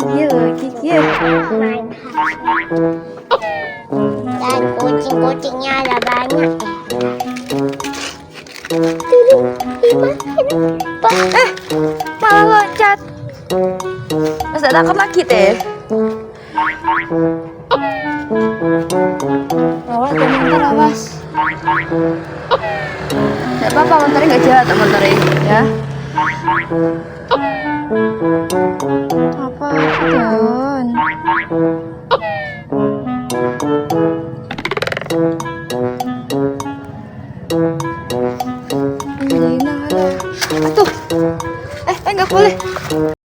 Iya, Kiki. Dan kucing-kucingnya ada banyak. Malah loncat. Mas tak takut lagi teh. Awas, jangan mentar awas. Gak apa-apa, mentarnya gak jahat, mentarnya ya.